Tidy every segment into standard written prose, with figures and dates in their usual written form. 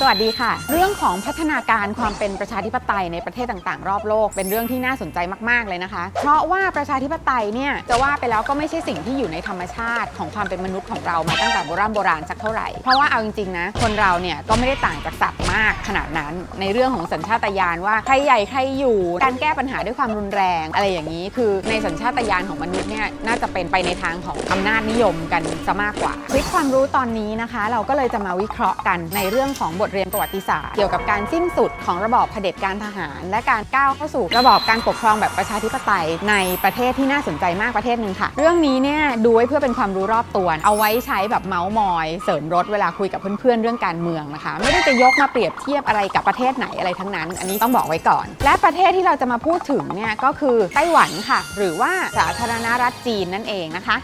สวัสดีค่ะเรื่องของพัฒนาการความเป็นประชาธิปไตยในประเทศต่างๆรอบโลกเป็นเรื่องที่น่าสนใจมากๆเลยนะคะเพราะว่าประชาธิปไตยเนี่ยจะว่าไปแล้วก็ไม่ใช่สิ่งที่อยู่ในธรรมชาติของความเป็นมนุษย์ของเรามาตั้งแต่โบราณสักเท่าไหร่เพราะว่าเอาจริงๆนะคนเราเนี่ยก็ไม่ได้ต่างจากสัตว์มากขนาดนั้นในเรื่องของสัญชาตญาณว่าใครใหญ่ใครอยู่การแก้ปัญหาด้วยความรุนแรงอะไรอย่างนี้คือในสัญชาตญาณของมนุษย์เนี่ยน่าจะเป็นไปในทางของอำนาจนิยมกันซะมากกว่าคลิปความรู้ตอนนี้นะคะเราก็เลยจะมาวิเคราะห์กันในเรื่องของบทเรียนประวัติศาสตร์เกี่ยวกับการสิ้นสุดของระบอบเผด็จการทหารและการก้าวเข้าสู่ระบอบการปกครองแบบประชาธิปไตยในประเทศที่น่าสนใจมากประเทศหนึ่งค่ะเรื่องนี้เนี่ยดูไว้เพื่อเป็นความรู้รอบตัวเอาไว้ใช้แบบเมาส์มอยเสริมรสเวลาคุยกับเพื่อนๆเรื่องการเมืองนะคะไม่ได้จะยกมาเปรียบเทียบอะไรกับประเทศไหนอะไรทั้งนั้นอันนี้ต้องบอกไว้ก่อนและประเทศที่เราจะมาพูดถึงเนี่ยก็คือไต้หวันค่ะหรือว่าสาธารณรัฐจีนนั่นเองนะคะ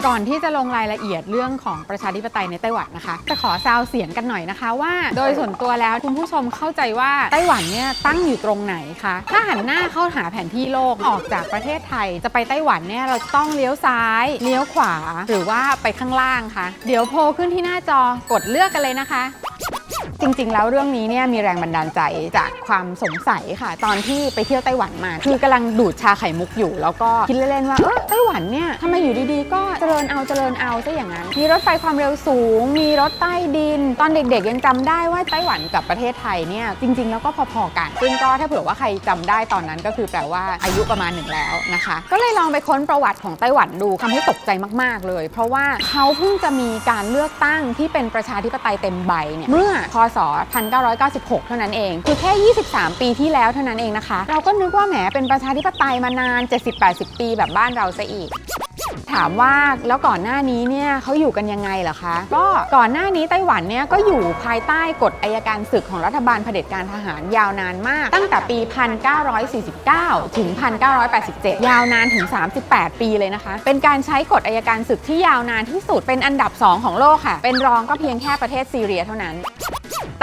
ก่อนที่จะลงรายละเอียดเรื่องของประชาธิปไตยในไต้หวันนะคะจะขอซาวเสียงกันหน่อยนะคะว่าโดยส่วนตัวแล้วคุณผู้ชมเข้าใจว่าไต้หวันเนี่ยตั้งอยู่ตรงไหนคะถ้าหันหน้าเข้าหาแผนที่โลกออกจากประเทศไทยจะไปไต้หวันเนี่ยเราต้องเลี้ยวซ้ายเลี้ยวขวาหรือว่าไปข้างล่างคะเดี๋ยวโพลขึ้นที่หน้าจอกดเลือกกันเลยนะคะจริงๆแล้วเรื่องนี้เนี่ยมีแรงบันดาลใจจากความสงสัยค่ะตอนที่ไปเที่ยวไต้หวันมาคือกำลังดูดชาไข่มุกอยู่แล้วก็คิดเล่นๆว่าไต้หวันเนี่ยทำไมอยู่ดีๆก็เจริญเอาซะอย่างนั้นมีรถไฟความเร็วสูงมีรถใต้ดินตอนเด็กๆยังจำได้ว่าไต้หวันกับประเทศไทยเนี่ยจริงๆแล้วก็พอๆกันซึ่งก็ถ้าเผื่อว่าใครจำได้ตอนนั้นก็คือแปลว่าอายุประมาณหนึ่งแล้วนะคะก็เลยลองไปค้นประวัติของไต้หวันดูทำให้ตกใจมากๆเลยเพราะว่าเขาเพิ่งจะมีการเลือกตั้งที่เป็นประชาธิปไตยเต็มใบเนี่ยเมื่อพ.ศ. 1996 เท่านั้นเองคือแค่23 ปีที่แล้วเท่านั้นเองนะคะเราก็นึกว่าแหมเป็นประชาธิปไตยมานาน 70-80 ปีแบบบ้านเราซะอีกถามว่าแล้วก่อนหน้านี้เนี่ยเขาอยู่กันยังไงเหรอคะก็ก่อนหน้านี้ไต้หวันเนี่ยก็อยู่ภายใต้กฎอัยการศึกของรัฐบาลเผด็จการทหารยาวนานมากตั้งแต่ปี 1949 ถึง 1987 ยาวนานถึง 38 ปีเลยนะคะเป็นการใช้กฎอัยการศึกที่ยาวนานที่สุดเป็นอันดับ 2 ของโลกค่ะเป็นรองก็เพียงแค่ประเทศซีเรียเท่านั้น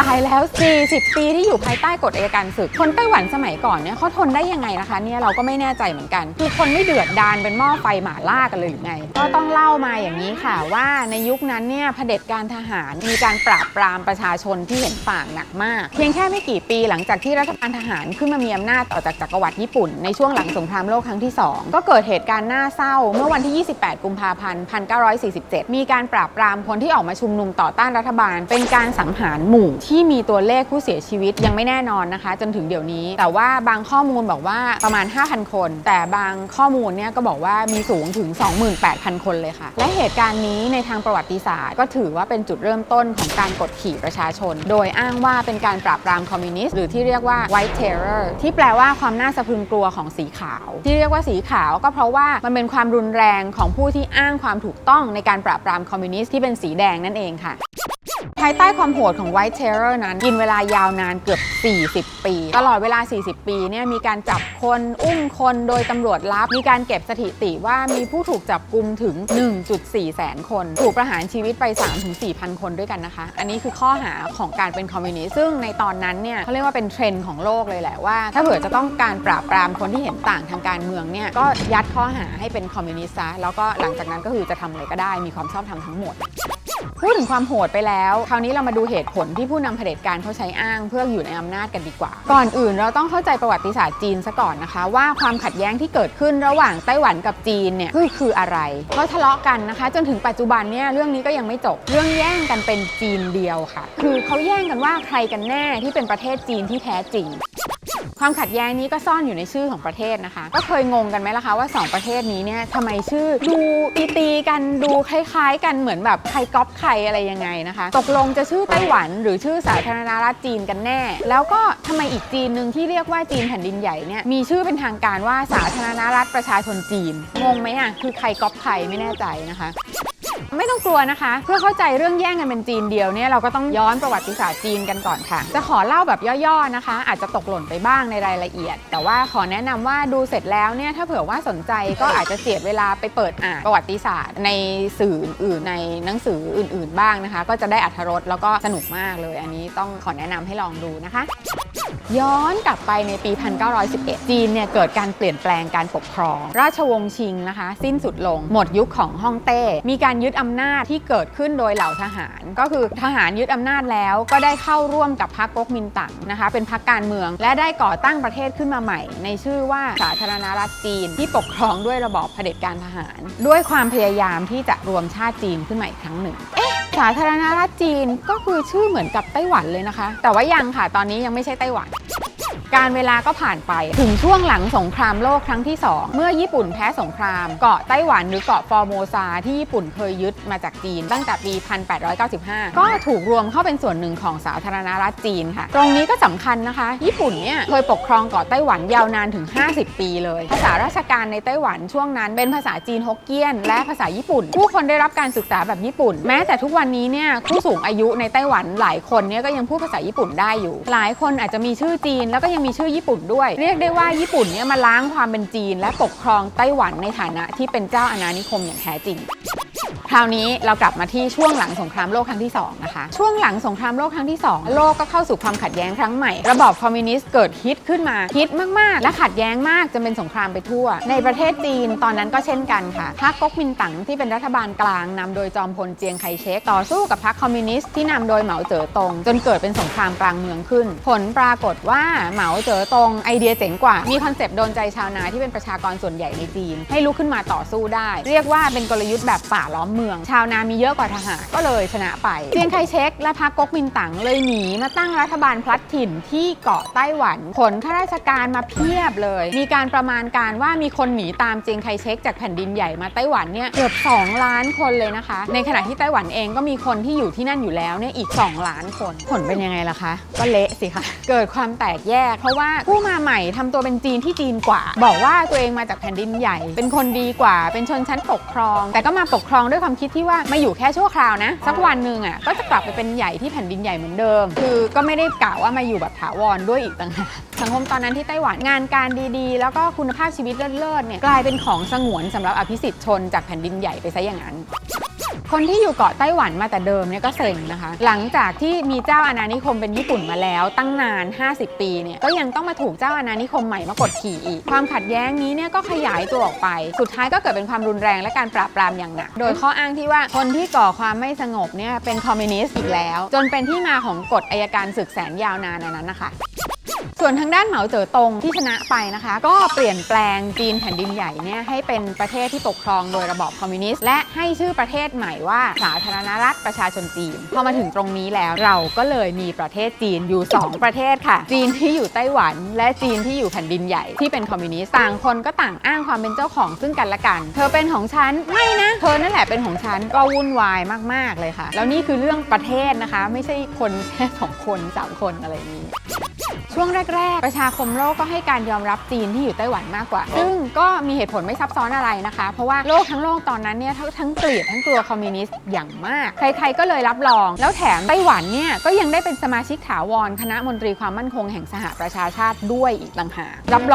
ตายแล้ว40 ปีที่อยู่ภายใต้กฎอัยการศึกคนไต้หวันสมัยก่อนเนี่ยเขาทนได้ยังไงนะคะเนี่ยเราก็ไม่แน่ใจเหมือนกันคือคนไม่เดือดดาลเป็นหม้อไฟหม่าล่ากันเลยหรือไงก็ต้องเล่ามาอย่างนี้ค่ะว่าในยุคนั้นเนี่ยเผด็จการทหารมีการปราบปรามประชาชนที่เห็นต่างหนักมากเพียงแค่ไม่กี่ปีหลังจากที่รัฐบาลทหารขึ้นมามีอำนาจต่อจากจักรวรรดิญี่ปุ่นในช่วงหลังสงครามโลกครั้งที่2ก็เกิดเหตุการณ์น่าเศร้าเมื่อวันที่ 28 กุมภาพันธ์ 1947 มีการปราบปรามคนที่ออกมาชุมนุมต่อต้านรัฐบาลเป็นการสังหารหมู่ที่มีตัวเลขผู้เสียชีวิตยังไม่แน่นอนนะคะจนถึงเดี๋ยวนี้แต่ว่าบางข้อมูลบอกว่าประมาณ 5,000 คนแต่บางข้อมูลเนี่ยก็บอกว่ามีสูงถึง 28,000 คนเลยค่ะและเหตุการณ์นี้ในทางประวัติศาสตร์ก็ถือว่าเป็นจุดเริ่มต้นของการกดขี่ประชาชนโดยอ้างว่าเป็นการปราบปรามคอมมิวนิสต์หรือที่เรียกว่า White Terror ที่แปลว่าความน่าสะพรึงกลัวของสีขาวที่เรียกว่าสีขาวก็เพราะว่ามันเป็นความรุนแรงของผู้ที่อ้างความถูกต้องในการปราบปรามคอมมิวนิสต์ที่เป็นสีแดงนั่นเองค่ะภายใต้ความโหดของ White Terror นั้นกินเวลายาวนานเกือบ40 ปีตลอดเวลา40 ปีเนี่ยมีการจับคนอุ้มคนโดยตำรวจลับมีการเก็บสถิติว่ามีผู้ถูกจับกุมถึง 1.4 แสนคนถูกประหารชีวิตไป 3-4,000 คนด้วยกันนะคะอันนี้คือข้อหาของการเป็นคอมมิวนิสต์ซึ่งในตอนนั้นเนี่ยเขาเรียกว่าเป็นเทรนด์ของโลกเลยแหละว่าถ้าเผื่อจะต้องการปราบปรามคนที่เห็นต่างทางการเมืองเนี่ยก็ยัดข้อหาให้เป็นคอมมิวนิสต์ซะแล้วก็หลังจากนั้นก็คือจะทำอะไรก็ได้มีความชอบธรรมทั้งหมดพูดถึงความโหดไปแล้วคราวนี้เรามาดูเหตุผลที่ผู้นำเผด็จการเขาใช้อ้างเพื่ออยู่ในอำนาจกันดีกว่าก่อนอื่นเราต้องเข้าใจประวัติศาสตร์จีนซะก่อนนะคะว่าความขัดแย้งที่เกิดขึ้นระหว่างไต้หวันกับจีนเนี่ยคืออะไรเขาทะเลาะกันนะคะจนถึงปัจจุบันเนี่ยเรื่องนี้ก็ยังไม่จบเรื่องแย่งกันเป็นจีนเดียวค่ะคือเขาแย่งกันว่าใครกันแน่ที่เป็นประเทศจีนที่แท้จริงความขัดแย้งนี้ก็ซ่อนอยู่ในชื่อของประเทศนะคะก็เคยงงกันไหมล่ะคะว่า2ประเทศนี้เนี่ยทำไมชื่อดูตีกันดูคล้ายๆกันเหมือนแบบใครก๊อปใครอะไรยังไงนะคะตกลงจะชื่อไต้หวันหรือชื่อสาธารณรัฐจีนกันแน่แล้วก็ทำไมอีกจีนหนึ่งที่เรียกว่าจีนแผ่นดินใหญ่เนี่ยมีชื่อเป็นทางการว่าสาธารณรัฐประชาชนจีนงงไหมอ่ะคือใครก๊อปใครไม่แน่ใจนะคะไม่ต้องกลัวนะคะเพื่อเข้าใจเรื่องแย่งกันเป็นจีนเดียวเนี่ยเราก็ต้องย้อนประวัติศาสตร์จีนกันก่อนค่ะจะขอเล่าแบบย่อๆนะคะอาจจะตกหล่นไปบ้างในรายละเอียดแต่ว่าขอแนะนำว่าดูเสร็จแล้วเนี่ยถ้าเผื่อว่าสนใจก็อาจจะเสียเวลาไปเปิดอ่านประวัติศาสตร์ในสื่ออื่นในหนังสืออื่นๆบ้างนะคะก็จะได้อรรถรสแล้วก็สนุกมากเลยอันนี้ต้องขอแนะนำให้ลองดูนะคะย้อนกลับไปในปี 1911 จีนเนี่ยเกิดการเปลี่ยนแปลงการปกครองราชวงศ์ชิงนะคะสิ้นสุดลงหมดยุคของฮ่องเต้มีการ ยึดอำนาจที่เกิดขึ้นโดยเหล่าทหารก็คือทหารยึดอำนาจแล้วก็ได้เข้าร่วมกับพรรคก๊กมินตั๋งนะคะเป็นพรรคการเมืองและได้ก่อตั้งประเทศขึ้นมาใหม่ในชื่อว่าสาธารณรัฐจีนที่ปกครองด้วยระบอบเผด็จการทหารด้วยความพยายามที่จะรวมชาติจีนขึ้นมาอีกครั้งหนึ่งสาธารณรัฐจีนก็คือชื่อเหมือนกับไต้หวันเลยนะคะแต่ว่ายังค่ะตอนนี้ยังไม่ใช่ไต้หวันการเวลาก็ผ่านไปถึงช่วงหลังสงครามโลกครั้งที่ 2เมื่อญี่ปุ่นแพ้สงครามเกาะไต้หวันหรือเกาะฟอร์โมซาที่ญี่ปุ่นเคยยึดมาจากจีนตั้งแต่ปี 1895 ก็ถูกรวมเข้าเป็นส่วนหนึ่งของสาธารณรัฐจีนค่ะตรงนี้ก็สำคัญนะคะญี่ปุ่นเนี่ยเคยปกครองเกาะไต้หวันยาวนานถึง 50 ปีเลยภาษาราชการในไต้หวันช่วงนั้นเป็นภาษาจีนฮกเกี้ยนและภาษาญี่ปุ่นผู้คนได้รับการศึกษาแบบญี่ปุ่นแม้แต่ทุกวันนี้เนี่ยผู้สูงอายุในไต้หวันหลายคนเนี่ยก็ยังพูดภาษาญี่ปุ่นได้อยู่หลายคนอาจจะมีชื่อจีนแล้วก็ยังมีชื่อญี่ปุ่นด้วยเรียกได้ว่าญี่ปุ่นเนี่ยมาล้างความเป็นจีนและปกครองไต้หวันในฐานะที่เป็นเจ้าอาณานิคมอย่างแท้จริงคราวนี้เรากลับมาที่ช่วงหลังสงครามโลกครั้งที่2นะคะช่วงหลังสงครามโลกครั้งที่2โลกก็เข้าสู่ความขัดแย้งครั้งใหม่ระบอบคอมมิวนิสต์เกิดฮิตขึ้นมาฮิตมากๆและขัดแย้งมากจนเป็นสงครามไปทั่วในประเทศจีนตอนนั้นก็เช่นกันค่ะพรรคก๊กมินตั๋งที่เป็นรัฐบาลกลางนำโดยจอมพลเจียงไคเชกต่อสู้กับพรรคคอมมิวนิสต์ที่นำโดยเหมาเจ๋อตงจนเกิดเป็นสงครามกลางเมืองขึ้นผลปรากฏว่าเหมาเจ๋อตงไอเดียเจ๋งกว่ามีคอนเซปต์โดนใจชาวนาที่เป็นประชากรส่วนใหญ่ในจีนให้ลุกขึ้นมาต่อสู้ได้เรียกว่าเป็นกลยุทธ์แบบป่าล้อมเมืองชาวนามีเยอะกว่าทหารก็เลยชนะไปเจียงไคเชกและพรรคก๊กมินตั๋งเลยหนีมาตั้งรัฐบาลพลัดถิ่นที่เกาะไต้หวันขนข้าราชการมาเพียบเลยมีการประมาณการว่ามีคนหนีตามเจียงไคเชกจากแผ่นดินใหญ่มาไต้หวันเนี่ยเกือบ2 ล้านคนเลยนะคะในขณะที่ไต้หวันเองก็มีคนที่อยู่ที่นั่นอยู่แล้วเนี่ยอีก2 ล้านคนผลเป็นยังไงล่ะคะก็เละสิคะเกิดความแตกแยกเพราะว่าผู้มาใหม่ทำตัวเป็นจีนที่จีนกว่าบอกว่าตัวเองมาจากแผ่นดินใหญ่เป็นคนดีกว่าเป็นชนชั้นปกครองแต่ก็มาปกครองด้วยความคิดที่ว่ามาอยู่แค่ชั่วคราวนะสักวันหนึ่งก็จะกลับไปเป็นใหญ่ที่แผ่นดินใหญ่เหมือนเดิมคือก็ไม่ได้กล่าวว่ามาอยู่แบบถาวรด้วยอีกต่างหากสังคมตอนนั้นที่ไต้หวันงานการดีๆแล้วก็คุณภาพชีวิตเลิศๆเนี่ยกลายเป็นของสงวนสำหรับอภิสิทธิ์ชนจากแผ่นดินใหญ่ไปซะอย่างนั้นคนที่อยู่เกาะไต้หวันมาแต่เดิมเนี่ยก็เซ็งนะคะหลังจากที่มีเจ้าอาณานิคมเป็นญี่ปุ่นมาแล้วตั้งนาน50 ปีเนี่ยก็ยังต้องมาถูกเจ้าอาณานิคมใหม่มากดขี่อีกความขัดแย้งนี้เนี่ยก็ขยายตัวออกไปสุดท้ายก็เกิดเป็นความรุนแรงและการปราบปรามอย่างหนักโดยข้ออ้างที่ว่าคนที่ก่อความไม่สงบเนี่ยเป็นคอมมิวนิสต์อีกแล้วจนเป็นที่มาของกฎอัยการศึกแสนยาวนานนั้นนะคะส่วนทางด้านเหมาเจ๋อตงที่ชนะไปนะคะก็เปลี่ยนแปลงจีนแผ่นดินใหญ่เนี่ยให้เป็นประเทศที่ปกครองโดยระบอบคอมมิวนิสต์และให้ชื่อประเทศใหม่ว่าสาธารณรัฐประชาชนจีนพอมาถึงตรงนี้แล้วเราก็เลยมีประเทศจีนอยู่2 ประเทศค่ะจีนที่อยู่ไต้หวันและจีนที่อยู่แผ่นดินใหญ่ที่เป็นคอมมิวนิสต์ต่างคนก็ต่างอ้างความเป็นเจ้าของซึ่งกันและกันเธอเป็นของฉันไม่นะเธอนั่นแหละเป็นของฉันก็วุ่นวายมากๆเลยค่ะแล้วนี่คือเรื่องประเทศนะคะไม่ใช่คนแค่2 คน3 คนอะไรอย่างนี้ช่วงแรกๆประชาคมโลกก็ให้การยอมรับจีนที่อยู่ไต้หวันมากกว่าซึ่งก็มีเหตุผลไม่ซับซ้อนอะไรนะคะเพราะว่าโลกทั้งโลกตอนนั้นเนี่ยทั้งเกลียดทั้งกลัวคอมมิวนิสต์อย่างมากใครๆก็เลยรับรองแล้วแถมไต้หวันเนี่ยก็ยังได้เป็นสมาชิกถาวรคณะมนตรีความมั่นคงแห่งสหประชาชาติด้วยอีกต่างหากรับร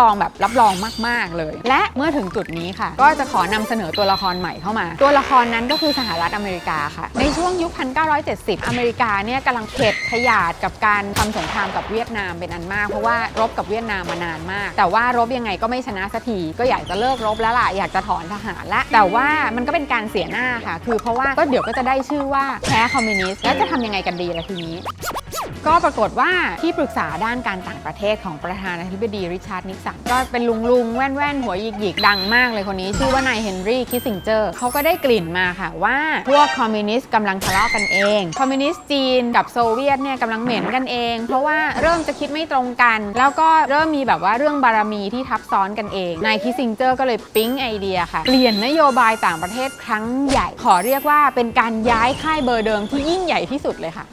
องมากๆเลยและเมื่อถึงจุดนี้ค่ะก็จะขอนำเสนอตัวละครใหม่เข้ามาตัวละครนั้นก็คือสหรัฐอเมริกาค่ะในช่วงยุค 1970 อเมริกาเนี่ยกำลังเข็ดขยาดกับการทำสงครามกับเวียดนามเป็นอันมากเพราะว่ารบกับเวียดนามมานานมากแต่ว่ารบยังไงก็ไม่ชนะสักทีก็อยากจะเลิกรบแล้วล่ะอยากจะถอนทหารละแต่ว่ามันก็เป็นการเสียหน้าค่ะคือเพราะว่าก็เดี๋ยวก็จะได้ชื่อว่าแพ้คอมมิวนิสต์แล้วจะทำยังไงกันดีล่ะทีนี้ก็ปรากฏว่าที่ปรึกษาด้านการต่างประเทศของประธานาธิบดีริชาร์ดนิกสันก็เป็นลุงแว่นหัวหยิกๆดังมากเลยคนนี้ชื่อว่านายเฮนรี่คิสซิงเจอร์เขาก็ได้กลิ่นมาค่ะว่าพวกคอมมิวนิสต์กำลังทะเลาะกันเองคอมมิวนิสต์จีนกับโซเวียตเนี่ยกำลังเหม็นกันเองเพราะว่าเริ่มจะคิดไม่ตรงกันแล้วก็เริ่มมีแบบว่าเรื่องบารมีที่ทับซ้อนกันเองนายคิสซิงเจอร์ก็เลยปิ๊งไอเดียค่ะเปลี่ยนนโยบายต่างประเทศครั้งใหญ่ขอเรียกว่าเป็นการย้ายค่ายเบอร์เดิมที่ยิ่งใหญ่ที่สุดเลยค่ะ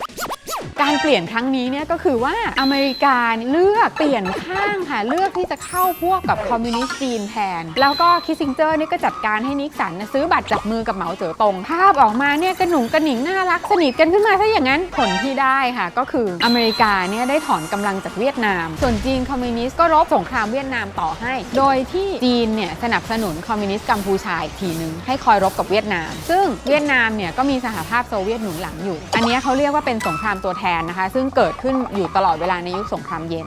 การเปลี่ยนครั้งนี้เนี่ยก็คือว่าอเมริกาเลือกเปลี่ยนข้างค่ะเลือกที่จะเข้าพวกกับคอมมิวนิสต์จีนแทนแล้วก็คิสซิงเจอร์นี่ก็จัดการให้นิกสันซื้อบัตรจับมือกับเหมาเจ๋อตงภาพออกมาเนี่ยกระหนุงกระหนิงน่ารักสนิทกันขึ้นมาซะอย่างนั้นผลที่ได้ค่ะก็คืออเมริกาเนี่ยได้ถอนกำลังจากเวียดนามส่วนจีนคอมมิวนิสต์ก็รบสงครามเวียดนามต่อให้โดยที่จีนเนี่ยสนับสนุนคอมมิวนิสต์กัมพูชาอีกทีนึงให้คอยรบกับเวียดนามซึ่งเวียดนามเนี่ยก็มีสหภาพโซเวียตหนุนหลังอยู่อันนี้เขาเรียกว่าเป็นสงครามตัวแทนนะคะซึ่งเกิดขึ้นอยู่ตลอดเวลาในยุคสงครามเย็น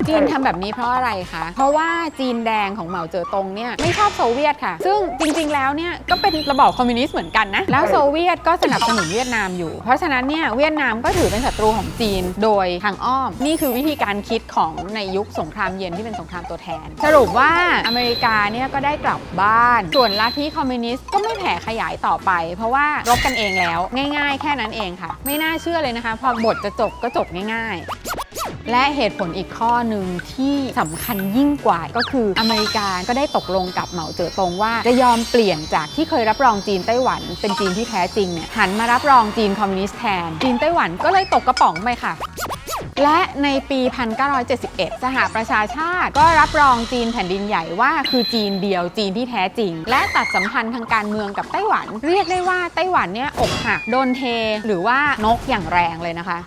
จีนทำแบบนี้เพราะอะไรคะเพราะว่าจีนแดงของเหมาเจ๋อตงเนี่ยไม่ชอบโซเวียตค่ะซึ่งจริงๆแล้วเนี่ยก็เป็นระบอบคอมมิวนิสต์เหมือนกันนะแล้วโซเวียตก็สนับสนุนเวียดนามอยู่เพราะฉะนั้นเนี่ยเวียดนามก็ถือเป็นศัตรูของจีนโดยทางอ้อมนี่คือวิธีการคิดของในยุคสงครามเย็นที่เป็นสงครามตัวแทนสรุปว่าอเมริกาเนี่ยก็ได้กลับบ้านส่วนลัทธิคอมมิวนิสต์ก็ไม่แผ่ขยายต่อไปเพราะว่ารบกันเองแล้วง่ายๆแค่นั้นเองค่ะไม่น่าเชื่อเลยนะคะพอบทจะจบก็จบง่ายๆและเหตุผลอีกข้อหนึ่งที่สำคัญยิ่งกว่าก็คืออเมริกาก็ได้ตกลงกับเหมาเจ๋อตงว่าจะยอมเปลี่ยนจากที่เคยรับรองจีนไต้หวันเป็นจีนที่แท้จริงเนี่ยหันมารับรองจีนคอมมิวนิสต์แทนจีนไต้หวันก็เลยตกกระป๋องไปค่ะและในปี 1971 สหประชาชาติก็รับรองจีนแผ่นดินใหญ่ว่าคือจีนเดียวจีนที่แท้จริงและตัดสัมพันธ์ทางการเมืองกับไต้หวันเรียกได้ว่าไต้หวันเนี่ยอกหักโดนเทหรือว่านกอย่างแรงเลยนะคะ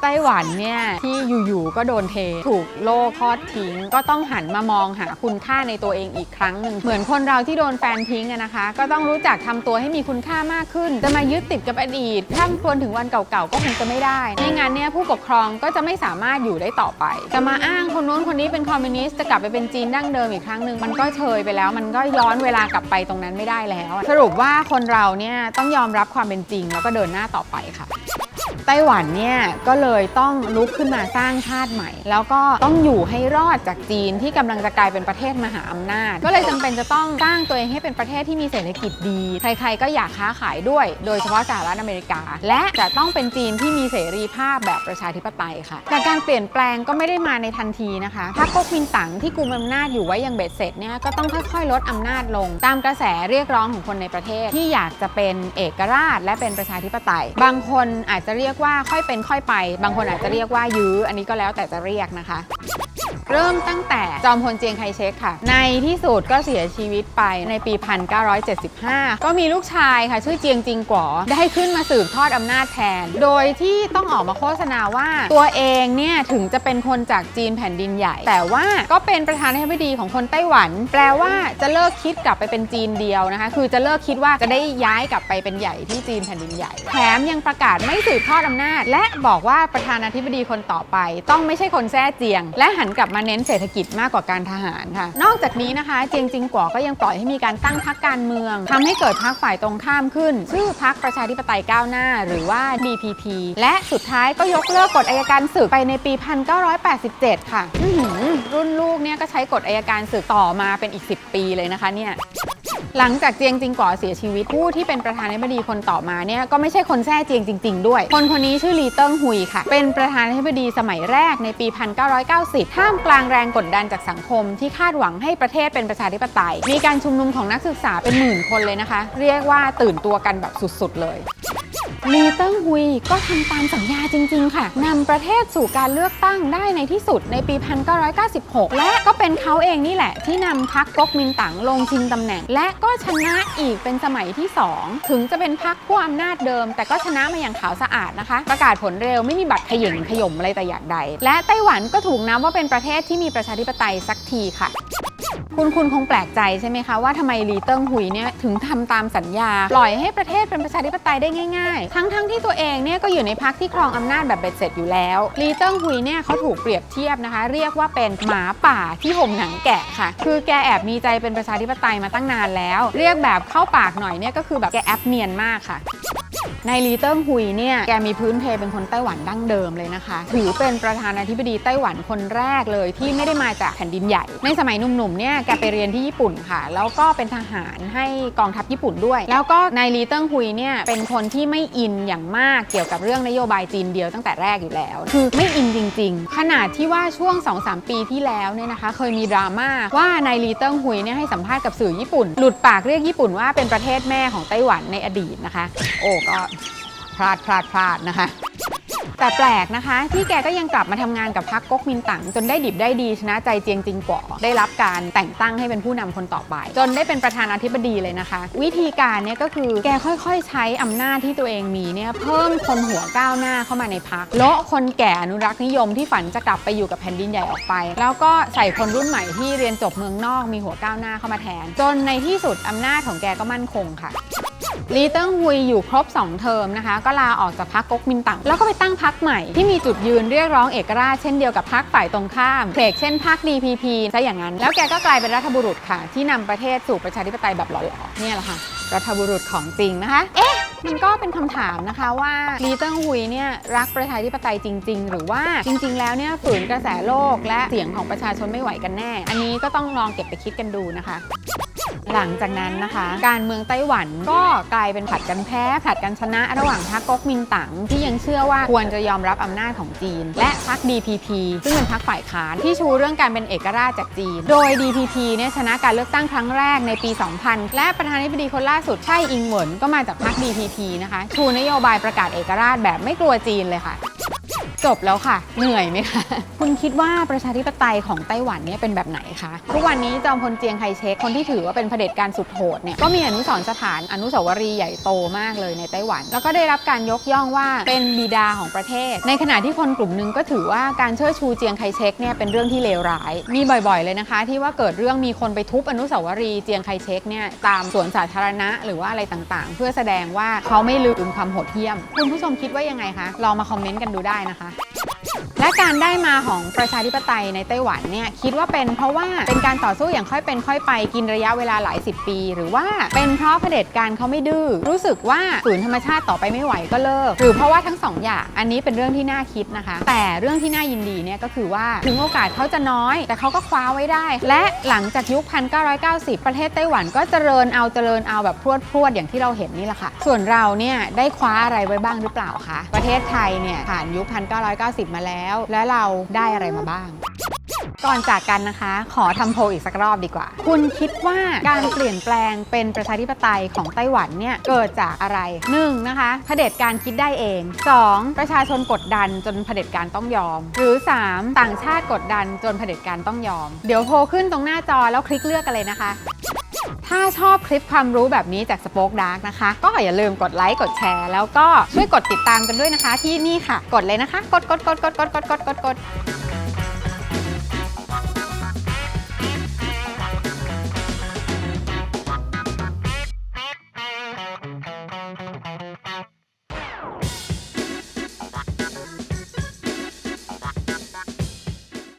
ไต้หวันเนี่ยที่อยู่ๆก็โดนเทถูกโลกทอดทิ้งก็ต้องหันมามองหาคุณค่าในตัวเองอีกครั้งหนึ่งเหมือนคนเราที่โดนแฟนทิ้งนะคะก็ต้องรู้จักทำตัวให้มีคุณค่ามากขึ้นจะมายึดติดกับอดีตถ้าควรถึงวันเก่าๆก็คงจะไม่ได้ในงานเนี่ยผู้ปกครองก็จะไม่สามารถอยู่ได้ต่อไปจะมาอ้างคนนู้นคนนี้เป็นคอมมิวนิสต์จะกลับไปเป็นจีนดั้งเดิมอีกครั้งหนึ่งมันก็เชยไปแล้วมันก็ย้อนเวลากลับไปตรงนั้นไม่ได้แล้วสรุปว่าคนเราเนี่ยต้องยอมรับความเป็นจริงแล้วก็เดินหน้าต่อไปค่ะไต้หวันเนี่ยก็เลยต้องลุกขึ้นมาสร้างชาติใหม่แล้วก็ต้องอยู่ให้รอดจากจีนที่กำลังจะกลายเป็นประเทศมหาอำนาจก็เลยจำเป็นจะต้องสร้างตัวเองให้เป็นประเทศที่มีเศรษฐกิจดีใครๆก็อยากค้าขายด้วยโดยเฉพาะสหรัฐอเมริกาและจะต้องเป็นจีนที่มีเสรีภาพแบบประชาธิปไตยค่ะแต่การเปลี่ยนแปลงก็ไม่ได้มาในทันทีนะคะพรรคก๊กมินตั๋งที่กุมอำนาจอยู่ไว้อย่างเบ็ดเสร็จเนี่ยก็ต้องค่อยๆลดอำนาจลงตามกระแสเรียกร้องของคนในประเทศที่อยากจะเป็นเอกราชและเป็นประชาธิปไตยบางคนอาจจะเรียกว่าค่อยเป็นค่อยไปบางคนอาจจะเรียกว่ายื้ออันนี้ก็แล้วแต่จะเรียกนะคะเริ่มตั้งแต่จอมพลเจียงไคเชกค่ะในที่สุดก็เสียชีวิตไปในปี 1975 ก็มีลูกชายค่ะชื่อเจียงจิงก๋อได้ขึ้นมาสืบทอดอำนาจแทนโดยที่ต้องออกมาโฆษณาว่าตัวเองเนี่ยถึงจะเป็นคนจากจีนแผ่นดินใหญ่แต่ว่าก็เป็นประธานาธิบดีของคนไต้หวันแปลว่าจะเลิกคิดกลับไปเป็นจีนเดียวนะคะคือจะเลิกคิดว่าจะได้ย้ายกลับไปเป็นใหญ่ที่จีนแผ่นดินใหญ่แถมยังประกาศไม่สืบทอดอำนาจและบอกว่าประธานาธิบดีคนต่อไปต้องไม่ใช่คนแท้เจียงและหันกลับมาเน้นเศรษฐกิจมากกว่าการทหารค่ะนอกจากนี้นะคะเจียงจิงก๋อก็ยังปล่อยให้มีการตั้งพรรคการเมืองทำให้เกิดพรรคฝ่ายตรงข้ามขึ้นชื่อพรรคประชาธิปไตยก้าวหน้าหรือว่า DPP และสุดท้ายก็ยกเลิกกฎอัยการศึกไปในปี 1987 ค่ะรุ่นลูกเนี่ยก็ใช้กฎอัยการศึกต่อมาเป็นอีก10 ปีเลยนะคะเนี่ยหลังจากเจียงจิงก๋อเสียชีวิตผู้ที่เป็นประธานาธิบดีคนต่อมาเนี่ยก็ไม่ใช่คนแท้เจียงจริงๆด้วยคนนี้ชื่อลีเติ้งฮุยค่ะเป็นประธานาธิบดีสมัยแรกในปี 1990 ท่ามกลางแรงกดดันจากสังคมที่คาดหวังให้ประเทศเป็นประชาธิปไตยมีการชุมนุมของนักศึกษาเป็นหมื่นคนเลยนะคะเรียกว่าตื่นตัวกันแบบสุดๆเลยลีเติ้งฮุยก็ทำตามสัญญาจริงๆค่ะนำประเทศสู่การเลือกตั้งได้ในที่สุดในปี 1996 และก็เป็นเขาเองนี่แหละที่นำพรรคก๊กมินตั๋งลงชิงตำแหน่งและก็ชนะอีกเป็นสมัยที่ 2ถึงจะเป็นพรรคผู้อำนาจเดิมแต่ก็ชนะมาอย่างขาวสะอาดนะคะประกาศผลเร็วไม่มีบัตรเขย่งขย่มอะไรแต่อย่างใดและไต้หวันก็ถูกนับว่าเป็นประเทศที่มีประชาธิปไตยสักทีค่ะคุณคงแปลกใจใช่ไหมคะว่าทำไมลีเติ้งฮุยเนี่ยถึงทำตามสัญญาปล่อยให้ประเทศเป็นประชาธิปไตยได้ง่ายๆทั้งที่ตัวเองเนี่ยก็อยู่ในพรรคที่ครองอำนาจแบบเบ็ดเสร็จอยู่แล้วลีเติ้งฮุยเนี่ยเขาถูกเปรียบเทียบนะคะเรียกว่าเป็นหมาป่าที่ห่มหนังแกะค่ะคือแกแอบมีใจเป็นประชาธิปไตยมาตั้งนานแล้วเรียกแบบเข้าปากหน่อยเนี่ยก็คือแบบแกแอบเนียนมากค่ะในลีเติ้งฮุยเนี่ยแกมีพื้นเพเป็นคนไต้หวันดั้งเดิมเลยนะคะถือเป็นประธานาธิบดีไต้หวันคนแรกเลยที่ไม่ได้มาจากแผ่นดินใหญ่ในสมัยหนุ่มๆเนี่ยแกไปเรียนที่ญี่ปุ่นค่ะแล้วก็เป็นทหารให้กองทัพญี่ปุ่นด้วยแล้วก็ในลีเติ้งฮุยเนี่ยเป็นคนที่ไม่อินอย่างมากเกี่ยวกับเรื่องนโยบายจีนเดียวตั้งแต่แรกอยู่แล้วคือไม่อินจริงๆขนาดที่ว่าช่วง 2-3 ปีที่แล้วเนี่ยนะคะเคยมีดราม่าว่าในลีเติ้งฮุยเนี่ยให้สัมภาษณ์กับสื่อญี่ปุ่นหลุดปากเรียกญี่ปุ่นว่าเป็นประเทศแม่ของไต้หวันในอดีตนะคะโอ้ก็พลาดนะคะแต่แปลกนะคะที่แกก็ยังกลับมาทำงานกับพรรคก๊กมินตั๋งจนได้ดิบได้ดีชนะใจเจียงจิงก๋อได้รับการแต่งตั้งให้เป็นผู้นำคนต่อไปจนได้เป็นประธานาธิบดีเลยนะคะวิธีการเนี่ยก็คือแกค่อยๆใช้อำนาจที่ตัวเองมีเนี่ยเพิ่มคนหัวก้าวหน้าเข้ามาในพรรคโละคนแก่อนุรักษ์นิยมที่ฝันจะกลับไปอยู่กับแผ่นดินใหญ่ออกไปแล้วก็ใส่คนรุ่นใหม่ที่เรียนจบเมืองนอกมีหัวก้าวหน้าเข้ามาแทนจนในที่สุดอำนาจของแกก็มั่นคงค่ะ ลีเติ้งฮุยอยู่ครบ2เทอมนะคะก็ลาออกจากพรรคก๊กมินตั๋งแล้วก็ไปตั้งพรรคใหม่ที่มีจุดยืนเรียกร้องเอกราชเช่นเดียวกับพรรคฝ่ายตรงข้ามเพลกเช่นพรรค DPP ซะอย่างนั้นแล้วแกก็กลายเป็นรัฐบุรุษค่ะที่นำประเทศสู่ประชาธิปไตยแบบหล่อๆเนี่ยแหละค่ะรัฐบุรุษของจริงนะคะมันก็เป็นคำถามนะคะว่าลีเติ้งฮุยเนี่ยรักประชาธิปไตยจริงๆหรือว่าจริงๆแล้วเนี่ยฝืนกระแสโลกและเสียงของประชาชนไม่ไหวกันแน่อันนี้ก็ต้องลองเก็บไปคิดกันดูนะคะหลังจากนั้นนะคะการเมืองไต้หวันก็กลายเป็นผลัดกันแพ้ผลัดกันชนะระหว่างพรรคก๊กมินตั๋งที่ยังเชื่อว่าควรจะยอมรับอำนาจของจีนและพรรค DPP ซึ่งเป็นพรรคฝ่ายค้านที่ชูเรื่องการเป็นเอกราชจากจีนโดย DPP เนี่ยชนะการเลือกตั้งครั้งแรกในปี 2000 และประธานาธิบดีคนล่าสุดไช่อิงเหวินก็มาจากพรรค DPP นะคะชูนโยบายประกาศเอกราชแบบไม่กลัวจีนเลยค่ะจบแล้วค่ะเหนื่อยไหมคะคุณคิดว่าประชาธิปไตยของไต้หวันเนี่ยเป็นแบบไหนคะทุกวันนี้จอมพลเจียงไคเชกคนที่ถือว่าเป็นเผด็จการสุดโหดเนี่ยก็มีอนุสรณ์สถานอนุสาวรีย์ใหญ่โตมากเลยในไต้หวันแล้วก็ได้รับการยกย่องว่าเป็นบิดาของประเทศในขณะที่คนกลุ่มนึงก็ถือว่าการเชิดชูเจียงไคเชกเนี่ยเป็นเรื่องที่เลวร้ายมีบ่อยๆเลยนะคะที่ว่าเกิดเรื่องมีคนไปทุบอนุสาวรีย์เจียงไคเชกเนี่ยตามสวนสาธารณะหรือว่าอะไรต่างๆเพื่อแสดงว่าเขาไม่ลืมความโหดเหี้ยมคุณผู้ชมคิดว่ายังไงคะลองมาคอมเมนต์กันดูได้นะคะและการได้มาของประชาธิปไตยในไต้หวันเนี่ยคิดว่าเป็นเพราะว่าเป็นการต่อสู้อย่างค่อยเป็นค่อยไปกินระยะเวลาหลาย10 ปีหรือว่าเป็นเพราะเผด็จการเขาไม่ดื้อรู้สึกว่าฝืนธรรมชาติต่อไปไม่ไหวก็เลิกหรือเพราะว่าทั้ง2อย่างอันนี้เป็นเรื่องที่น่าคิดนะคะแต่เรื่องที่น่ายินดีเนี่ยก็คือว่าถึงโอกาสเขาจะน้อยแต่เขาก็คว้าไว้ได้และหลังจากยุค 1990 ประเทศไต้หวันก็เจริญเอาแบบพรวดอย่างที่เราเห็นนี่แหละค่ะส่วนเราเนี่ยได้คว้าอะไรไว้บ้างหรือเปล่าคะประเทศไทยเนี่ยผ่านยุค 1990 มาแล้วและเราได้อะไรมาบ้างก่อนจากกันนะคะขอทำโพลอีกสักรอบดีกว่าคุณคิดว่าการเปลี่ยนแปลงเป็นประชาธิปไตยของไต้หวันเนี่ยเกิดจากอะไร1นะคะเผด็จการคิดได้เอง2ประชาชนกดดันจนเผด็จการต้องยอมหรือ3ต่างชาติกดดันจนเผด็จการต้องยอมเดี๋ยวโพลขึ้นตรงหน้าจอแล้วคลิกเลือกกันเลยนะคะถ้าชอบคลิปความรู้แบบนี้จาก Spoke Dark นะคะก็อย่าลืมกดไลค์กดแชร์แล้วก็ช่วยกดติดตามกันด้วยนะคะที่นี่ค่ะกดเลยนะคะกด